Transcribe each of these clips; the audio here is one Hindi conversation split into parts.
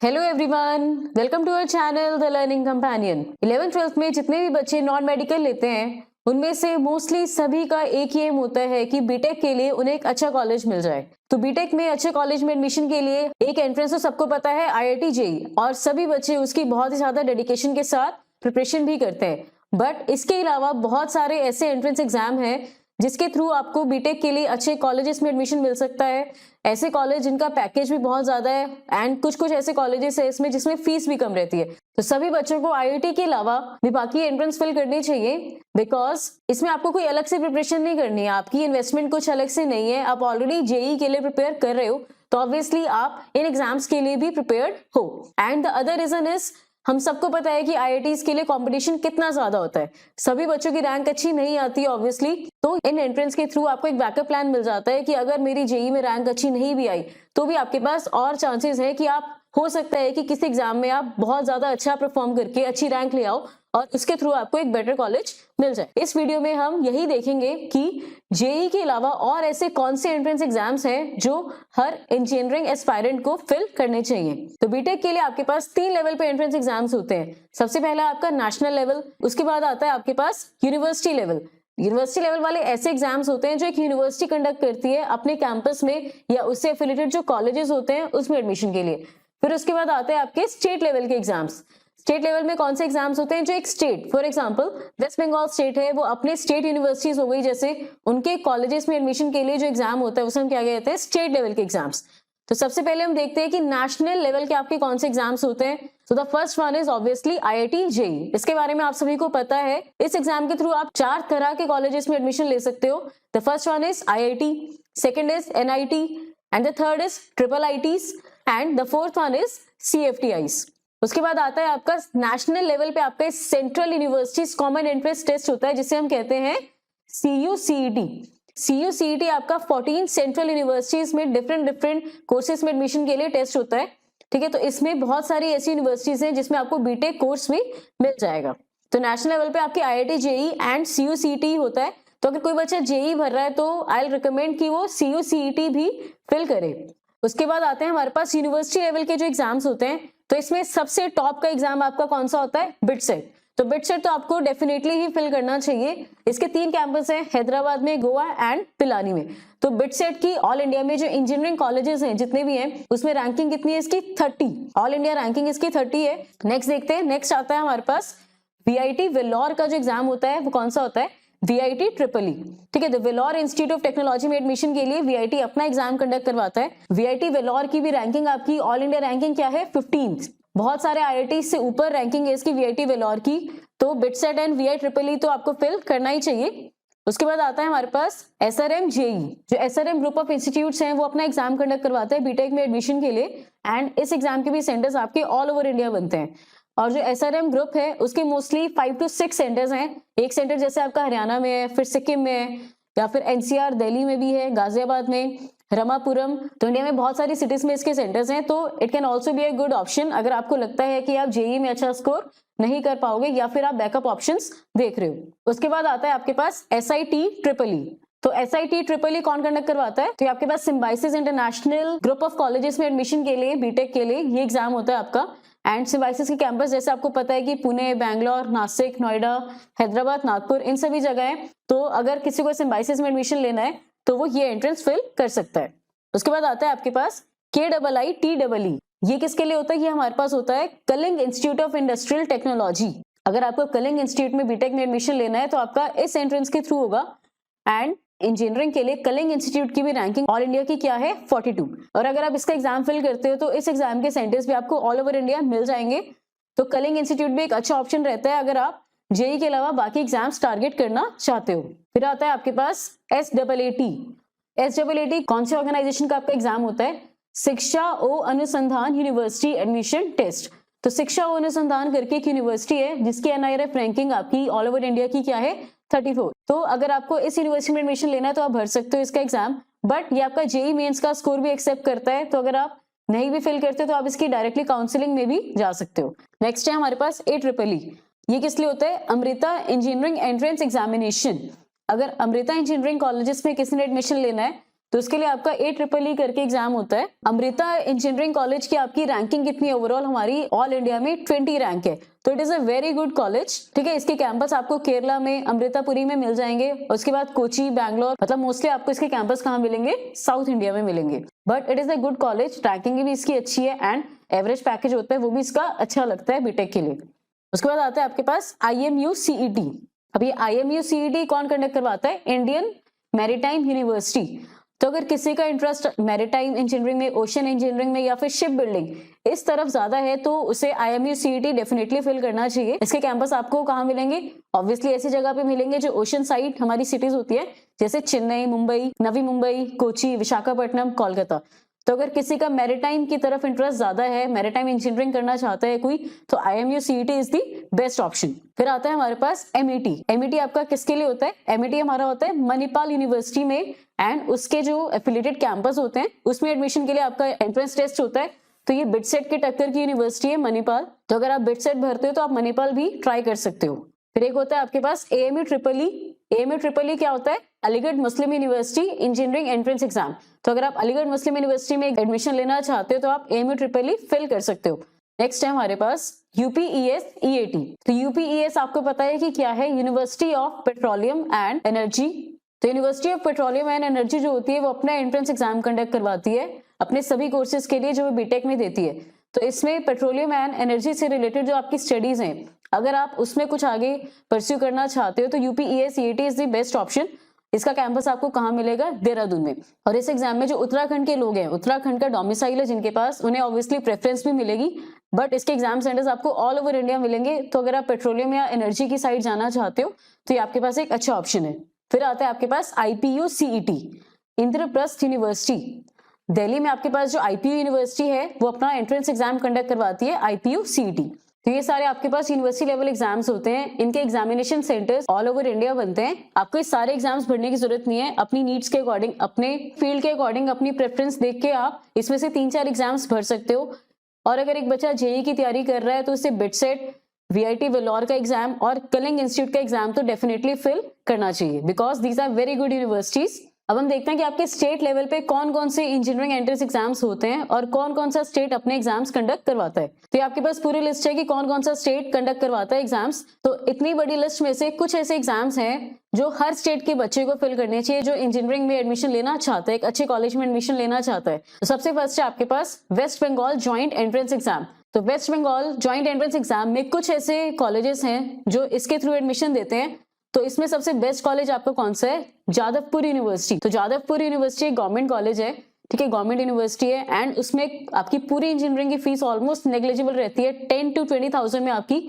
Hello everyone, welcome to our channel the learning companion. 11th 12th में जितने भी बच्चे नॉन मेडिकल लेते हैं उनमें से मोस्टली सभी का एक ही एम होता है कि बीटेक के लिए उन्हें एक अच्छा कॉलेज मिल जाए। तो बीटेक में अच्छे कॉलेज में एडमिशन के लिए एक एंट्रेंस तो सबको पता है, आईआईटी जेईई, और सभी बच्चे उसकी बहुत ही ज्यादा डेडिकेशन के साथ प्रिपरेशन भी करते हैं। बट इसके अलावा बहुत सारे ऐसे एंट्रेंस एग्जाम हैं जिसके थ्रू आपको बीटेक के लिए अच्छे कॉलेजेस में एडमिशन मिल सकता है। ऐसे कॉलेज जिनका पैकेज भी बहुत ज्यादा है एंड कुछ कुछ ऐसे कॉलेजेस है इसमें जिसमें फीस भी कम रहती है। तो सभी बच्चों को आईआईटी के अलावा भी बाकी एंट्रेंस फिल करनी चाहिए, बिकॉज इसमें आपको कोई अलग से प्रिपरेशन नहीं करनी है, आपकी इन्वेस्टमेंट कुछ अलग से नहीं है। आप ऑलरेडी जेईई के लिए प्रिपेयर कर रहे हो तो ऑब्वियसली आप इन एग्जाम्स के लिए भी प्रिपेयर्ड हो। And the other reason is, हम सबको पता है कि आईआईटीज के लिए कंपटीशन कितना ज्यादा होता है, सभी बच्चों की रैंक अच्छी नहीं आती है ऑब्वियसली। तो इन एंट्रेंस के थ्रू आपको एक बैकअप प्लान मिल जाता है कि अगर मेरी जेईई में रैंक अच्छी नहीं भी आई तो भी आपके पास और चांसेस है कि आप, हो सकता है कि किसी एग्जाम में आप बहुत ज्यादा अच्छा परफॉर्म करके अच्छी रैंक ले आओ और उसके थ्रू आपको एक बेटर कॉलेज मिल जाए। इस वीडियो में हम यही देखेंगे कि जेईई के अलावा और ऐसे कौन से एंट्रेंस एग्जाम्स हैं जो हर इंजीनियरिंग एस्पायरेंट को फिल करने चाहिए। तो बीटेक के लिए आपके पास 3 लेवल पे एंट्रेंस एग्जाम्स होते हैं। सबसे पहला आपका नेशनल लेवल, उसके बाद आता है आपके पास यूनिवर्सिटी लेवल। यूनिवर्सिटी लेवल वाले ऐसे एग्जाम्स होते हैं जो एक यूनिवर्सिटी कंडक्ट करती है अपने कैंपस में या उससे एफिलिएटेड जो कॉलेजेस होते हैं उसमें एडमिशन के लिए। फिर उसके बाद आते हैं आपके स्टेट लेवल के एग्जाम्स। स्टेट लेवल में कौन से एग्जाम्स होते हैं जो एक state, for example West Bengal state है, वो अपने स्टेट यूनिवर्सिटीज हो गई जैसे, उनके कॉलेजेस में एडमिशन के लिए जो एग्जाम होता है उसे हम क्या कहते हैं, स्टेट लेवल के एग्जाम्स। तो सबसे पहले हम देखते हैं कि नेशनल लेवल के आपके कौन से एग्जाम्स होते हैं। तो the first one is obviously IIT JEE. इसके बारे में आप सभी को पता है, इस एग्जाम के थ्रू आप 4 तरह के कॉलेजेस में एडमिशन ले सकते हो। The first one is IIT, second is NIT, and the third is triple IITs, and the fourth one is CFTIs. उसके बाद आता है आपका नेशनल लेवल पे आपका central universities common entrance test होता है जिसे हम कहते हैं सीयूसीईटी। सीयूसीईटी आपका 14 सेंट्रल यूनिवर्सिटीज में डिफरेंट कोर्सेज में एडमिशन के लिए टेस्ट होता है। ठीक है, तो इसमें बहुत सारी ऐसी यूनिवर्सिटीज हैं जिसमें आपको बीटेक कोर्स भी मिल जाएगा। तो नेशनल लेवल पे आपकी आईआईटी जेईई एंड सीयूसीईटी होता है। तो अगर कोई बच्चा जेईई भर रहा है तो आई विल रिकमेंड कि वो सीयूसीईटी भी फिल करे। उसके बाद आते हैं हमारे पास यूनिवर्सिटी लेवल के जो एग्जाम्स होते हैं। तो इसमें सबसे टॉप का एग्जाम आपका कौन सा होता है, बिटसेट। तो बिटसेट तो आपको डेफिनेटली ही फिल करना चाहिए। इसके 3 कैंपस हैं, हैदराबाद में, गोवा एंड पिलानी में। तो बिटसेट की ऑल इंडिया में जो इंजीनियरिंग कॉलेजेस हैं जितने भी हैं उसमें रैंकिंग कितनी है इसकी, 30। ऑल इंडिया रैंकिंग इसकी 30 है। नेक्स्ट देखते हैं, नेक्स्ट आता है हमारे पास वीआईटी वेल्लोर का जो एग्जाम होता है वो कौन सा होता है, वीआईटी ट्रिपल ई। ठीक है, तो वेल्लोर इंस्टीट्यूट ऑफ टेक्नोलॉजी में एडमिशन के लिए वीआईटी अपना एग्जाम कंडक्ट करवाता है। वीआईटी वेल्लोर की भी रैंकिंग आपकी ऑल इंडिया रैंकिंग क्या है, 15th। बहुत सारे आईआईटी से ऊपर रैंकिंग है इसकी वीआईटी वेल्लोर की। तो BITSAT and VI triple E तो आपको फिल करना ही चाहिए। उसके बाद आता है हमारे पास एसआरएम जेईई। जो एसआरएम ग्रुप ऑफ इंस्टीट्यूट्स हैं वो अपना एग्जाम कंडक्ट करवाते हैं बीटेक में एडमिशन के लिए, एंड इस एग्जाम के भी सेंटर्स आपके ऑल ओवर इंडिया बनते हैं। और जो एसआरएम ग्रुप है उसके मोस्टली 5 to 6 सेंटर्स हैं। एक सेंटर जैसे आपका हरियाणा में है, फिर सिक्किम में है, या फिर एनसीआर दिल्ली में भी है, गाजियाबाद में, रमापुरम। तो इंडिया में बहुत सारी सिटीज में इसके सेंटर्स हैं। तो it can also be a good option अगर आपको लगता है कि आप जेईई में अच्छा स्कोर नहीं कर पाओगे या फिर आप बैकअप ऑप्शंस देख रहे हो। उसके बाद आता है आपके पास एसआईटी ट्रिपल ई। तो एसआईटी ट्रिपल ई कौन कंडक्ट करवाता है, तो आपके पास Symbiosis international group of colleges में एडमिशन के लिए बीटेक के लिए ये एग्जाम होता है आपका। एंड सिम्बाइसिस के कैंपस जैसे आपको पता है कि पुणे, बैंगलोर, नासिक, नोएडा, हैदराबाद, नागपुर, इन सभी जगह है। तो अगर किसी को सिम्बाइसिस में एडमिशन लेना है तो वो ये एंट्रेंस फिल कर सकता है। उसके बाद आता है आपके पास KIITEE। ये किसके लिए होता है, ये हमारे पास होता है Kalinga Institute of Industrial Technology. अगर आपको कलिंग इंस्टीट्यूट में बीटेक में एडमिशन लेना है तो आपका इस एंट्रेंस के थ्रू होगा। एंड इंजीनियरिंग के लिए कलिंग इंस्टीट्यूट की भी रैंकिंग ऑल इंडिया की क्या है, 42। और अगर आप इसका एग्जाम फिल करते हो तो इस एग्जाम के सेंटर्स भी आपको ऑल ओवर इंडिया मिल जाएंगे। तो कलिंग इंस्टीट्यूट भी एक अच्छा ऑप्शन रहता है अगर आप जेईई के अलावा बाकी एग्जाम्स टारगेट करना चाहते हो। फिर आता है आपके पास SAAT। SAAT कौन से ऑर्गेनाइजेशन का आपका एग्जाम होता है, शिक्षा ओ अनुसंधान यूनिवर्सिटी एडमिशन टेस्ट। तो शिक्षा ओ अनुसंधान करके एक यूनिवर्सिटी है जिसकी NIRF रैंकिंग आपकी ऑल ओवर इंडिया की क्या है, 34। तो अगर आपको इस यूनिवर्सिटी में एडमिशन लेना है तो आप भर सकते हो इसका एग्जाम। बट ये आपका जेईई मेंस का स्कोर भी एक्सेप्ट करता है, तो अगर आप नहीं भी फिल करते तो आप इसकी डायरेक्टली काउंसलिंग में भी जा सकते हो। नेक्स्ट है हमारे पास AEEE। ये किस लिए होता है, अमृता इंजीनियरिंग एंट्रेंस एग्जामिनेशन। अगर अमृता इंजीनियरिंग कॉलेजेस में किसी ने एडमिशन लेना है तो उसके लिए आपका AEEE करके एग्जाम होता है। अमृता इंजीनियरिंग कॉलेज की आपकी रैंकिंग कितनी ओवरऑल हमारी ऑल इंडिया में 20 रैंक है, तो it is a very good college. ठीक है, इसके कैंपस आपको केरला में अमृतापुरी में मिल जाएंगे, उसके बाद कोची, बैंगलोर, मतलब मोस्टली आपको इसके कैंपस कहाँ मिलेंगे, साउथ इंडिया में मिलेंगे। But it is a good college, ranking भी इसकी अच्छी है एंड एवरेज पैकेज होता है वो भी इसका अच्छा लगता है बीटेक के लिए। उसके बाद आता है आपके पास IMU CET। अब ये IMU CET कौन कंडक्ट करवाता है, इंडियन मैरीटाइम यूनिवर्सिटी। तो अगर किसी का इंटरेस्ट मैरीटाइम इंजीनियरिंग में, ओशन इंजीनियरिंग में या फिर शिप बिल्डिंग इस तरफ ज्यादा है तो उसे IMU CET डेफिनेटली फिल करना चाहिए। इसके कैंपस आपको कहाँ मिलेंगे, ऑब्वियसली ऐसी जगह पे मिलेंगे जो ओशन साइड हमारी सिटीज होती है, जैसे चेन्नई, मुंबई, नवी मुंबई, कोची, विशाखापट्टनम, कोलकाता। तो अगर किसी का मैरीटाइम की तरफ इंटरेस्ट ज्यादा है, मैरीटाइम इंजीनियरिंग करना चाहता है कोई, तो IMU CET is the best option. फिर आता है हमारे पास MET। MET आपका किसके लिए होता है, MET हमारा होता है मणिपाल यूनिवर्सिटी में एंड उसके जो एफिलिएटेड कैंपस होते हैं उसमें एडमिशन के लिए आपका एंट्रेंस टेस्ट होता है। तो ये बिटसेट के टक्कर की यूनिवर्सिटी है मणिपाल, तो अगर आप बिटसेट भरते हो तो आप मणिपाल भी ट्राई कर सकते हो। फिर एक होता है आपके पास AMU EEE। AMU EEE क्या होता है, अलीगढ़ मुस्लिम यूनिवर्सिटी इंजीनियरिंग एंट्रेंस एग्जाम। तो अगर आप अलीगढ़ मुस्लिम यूनिवर्सिटी में एडमिशन लेना चाहते हो तो आप AMU EEE फिल कर सकते हो। नेक्स्ट है हमारे पास UPES EAT। तो UPES आपको पता है कि क्या है, university of petroleum and energy. तो university of petroleum and energy जो होती है वो अपना एंट्रेंस एग्जाम कंडक्ट करवाती है अपने सभी कोर्सेज के लिए जो वो बीटेक में देती है। तो इसमें पेट्रोलियम एंड एनर्जी से रिलेटेड जो आपकी स्टडीज हैं, अगर आप उसमें कुछ आगे परस्यू करना चाहते हो तो UPES EAT is the best option. इसका कैंपस आपको कहाँ मिलेगा, देहरादून में। और इस एग्जाम में जो उत्तराखंड के लोग हैं, उत्तराखंड का डोमिसाइल है जिनके पास, उन्हें ऑब्वियसली प्रेफरेंस भी मिलेगी, बट इसके एग्जाम सेंटर्स आपको ऑल ओवर इंडिया मिलेंगे। तो अगर आप पेट्रोलियम या एनर्जी की साइड जाना चाहते हो तो ये आपके पास एक अच्छा ऑप्शन है। फिर आता है आपके पास IPU CET, Indraprastha university. Delhi में आपके पास जो IPU यूनिवर्सिटी है वो अपना एंट्रेंस एग्जाम कंडक्ट करवाती है, IPU CET। तो ये सारे आपके पास यूनिवर्सिटी लेवल एग्जाम्स होते हैं, इनके examination centres all over India बनते हैं। आपको ये सारे एग्जाम्स भरने की जरूरत नहीं है, अपनी नीड्स के अकॉर्डिंग, अपने फील्ड के अकॉर्डिंग, अपनी प्रेफरेंस देख के आप इसमें से 3-4 एग्जाम्स भर सकते हो। और अगर एक बच्चा JEE की तैयारी कर रहा है तो उसे बिटसेट, VIT वेलोर का एग्जाम और कलिंग इंस्टीट्यूट का एग्जाम तो डेफिनेटली फिल करना चाहिए, because these are very good universities. अब हम देखते हैं कि आपके स्टेट लेवल पे कौन कौन से इंजीनियरिंग एंट्रेंस एग्जाम्स होते हैं और कौन कौन सा स्टेट अपने एग्जाम्स कंडक्ट करवाता है। तो ये आपके पास पूरी लिस्ट है कि कौन कौन सा स्टेट कंडक्ट करवाता है एग्जाम्स। तो इतनी बड़ी लिस्ट में से कुछ ऐसे एग्जाम्स हैं जो हर स्टेट के बच्चे को फिल करने चाहिए जो इंजीनियरिंग में एडमिशन लेना चाहता है, एक अच्छे कॉलेज में एडमिशन लेना चाहता है। तो सबसे फर्स्ट है आपके पास West Bengal joint entrance exam. तो West Bengal joint entrance exam में कुछ ऐसे कॉलेजेस हैं जो इसके थ्रू एडमिशन देते हैं। तो इसमें सबसे बेस्ट कॉलेज आपको कौन सा है, जादवपुर यूनिवर्सिटी। तो जादवपुर यूनिवर्सिटी एक गवर्नमेंट कॉलेज है, ठीक है, गवर्नमेंट यूनिवर्सिटी है एंड उसमें आपकी पूरी इंजीनियरिंग की फीस ऑलमोस्ट नेग्लिजिबल रहती है, 10 to 20,000 में आपकी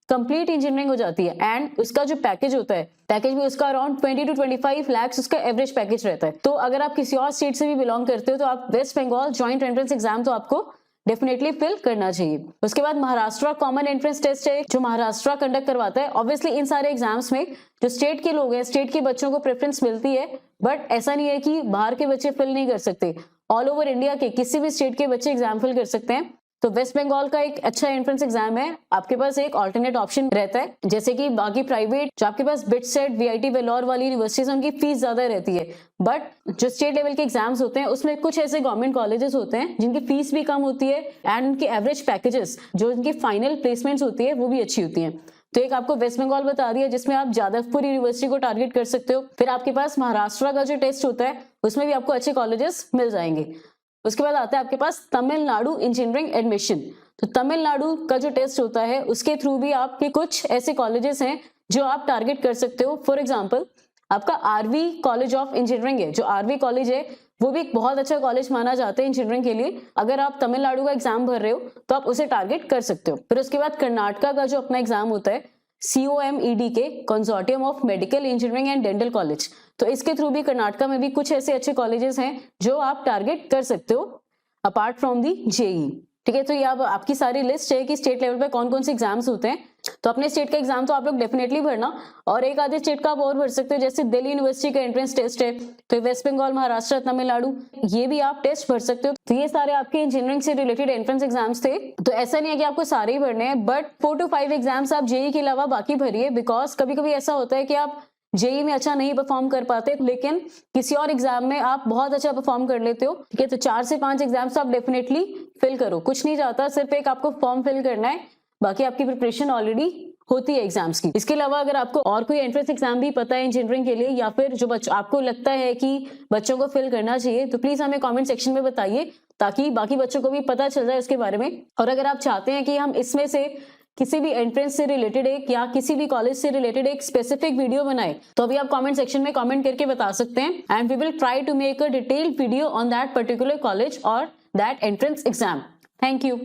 कंप्लीट इंजीनियरिंग हो जाती है। एंड उसका जो पैकेज होता है, पैकेज भी उसका अराउंड 20 to 25 लाख उसका एवरेज पैकेज रहता है। तो अगर आप किसी और स्टेट से भी बिलोंग करते हो तो आप West Bengal joint entrance exam तो आपको डेफिनेटली फिल करना चाहिए। उसके बाद महाराष्ट्र कॉमन एंट्रेंस टेस्ट है जो महाराष्ट्र कंडक्ट करवाता है। ऑब्वियसली इन सारे एग्जाम्स में जो स्टेट के लोग हैं, स्टेट के बच्चों को प्रेफरेंस मिलती है, बट ऐसा नहीं है कि बाहर के बच्चे फिल नहीं कर सकते। ऑल ओवर इंडिया के किसी भी स्टेट के बच्चे एग्जाम फिल कर सकते हैं। तो वेस्ट बंगाल का एक अच्छा एंट्रेंस एग्जाम है, आपके पास एक ऑल्टरनेट ऑप्शन रहता है। जैसे कि बाकी प्राइवेट जो आपके पास बिटसेट, VIT वेलोर वाली यूनिवर्सिटीज, उनकी फीस ज्यादा रहती है, बट जो स्टेट लेवल के एग्जाम्स होते हैं उसमें कुछ ऐसे गवर्नमेंट कॉलेजेस होते हैं जिनकी फीस भी कम होती है एंड उनकी एवरेज पैकेजेस, जो उनकी फाइनल प्लेसमेंट्स होती है, वो भी अच्छी होती है। तो एक आपको वेस्ट बंगाल बता दिया जिसमें आप जादवपुर यूनिवर्सिटी को टारगेट कर सकते हो। फिर आपके पास महाराष्ट्र का जो टेस्ट होता है उसमें भी आपको अच्छे कॉलेजेस मिल जाएंगे। उसके बाद आता है आपके पास तमिलनाडु इंजीनियरिंग एडमिशन। तो तमिलनाडु का जो टेस्ट होता है उसके थ्रू भी आपके कुछ ऐसे कॉलेजेस हैं जो आप टारगेट कर सकते हो। फॉर एग्जांपल आपका RV कॉलेज ऑफ इंजीनियरिंग है, जो RV कॉलेज है वो भी एक बहुत अच्छा कॉलेज माना जाता है इंजीनियरिंग के लिए। अगर आप तमिलनाडु का एग्जाम भर रहे हो तो आप उसे टारगेट कर सकते हो। फिर उसके बाद कर्नाटका का जो अपना एग्जाम होता है COMED के, consortium of medical engineering and dental college, तो इसके थ्रू भी कर्नाटका में भी कुछ ऐसे अच्छे कॉलेजेस हैं जो आप टारगेट कर सकते हो अपार्ट फ्रॉम दी JEE। ठीक है, तो ये अब आपकी सारी लिस्ट है कि स्टेट लेवल पे कौन कौन से एग्जाम्स होते हैं। तो अपने स्टेट का एग्जाम तो आप लोग डेफिनेटली भरना, और एक आधे स्टेट का आप और भर सकते हो, जैसे दिल्ली यूनिवर्सिटी का एंट्रेंस टेस्ट है, तो वेस्ट बंगाल, महाराष्ट्र, तमिलनाडु, ये भी आप टेस्ट भर सकते हो। तो ये सारे आपके इंजीनियरिंग से रिलेटेड एंट्रेंस एग्जाम्स थे। तो ऐसा नहीं है कि आपको सारे ही भरने हैं, बट 4 to 5 एग्जाम्स आप JEE के अलावा बाकी भरिए, बिकॉज कभी कभी ऐसा होता है कि आप जेई में अच्छा नहीं परफॉर्म कर पाते, लेकिन किसी और एग्जाम में आप बहुत अच्छा परफॉर्म कर लेते हो, ठीक है, तो 4 से 5 एग्जाम्स आप डेफिनेटली फिल करो। कुछ नहीं जाता, सिर्फ एक आपको फॉर्म फिल करना है, बाकी आपकी प्रिपरेशन ऑलरेडी होती है एग्जाम्स की। इसके अलावा अगर आपको और कोई एंट्रेंस एग्जाम भी पता है इंजीनियरिंग के लिए, या फिर जो आपको लगता है कि बच्चों को फिल करना चाहिए, तो प्लीज हमें कमेंट सेक्शन में बताइए, ताकि बाकी बच्चों को भी पता चल जाए उसके बारे में। और अगर आप चाहते हैं कि हम इसमें से किसी भी एंट्रेंस से रिलेटेड एक या किसी भी कॉलेज से रिलेटेड एक स्पेसिफिक वीडियो बनाए, तो अभी आप कमेंट सेक्शन में कमेंट करके बता सकते हैं, and we will try to make a detailed video on that particular college और that entrance exam. Thank you.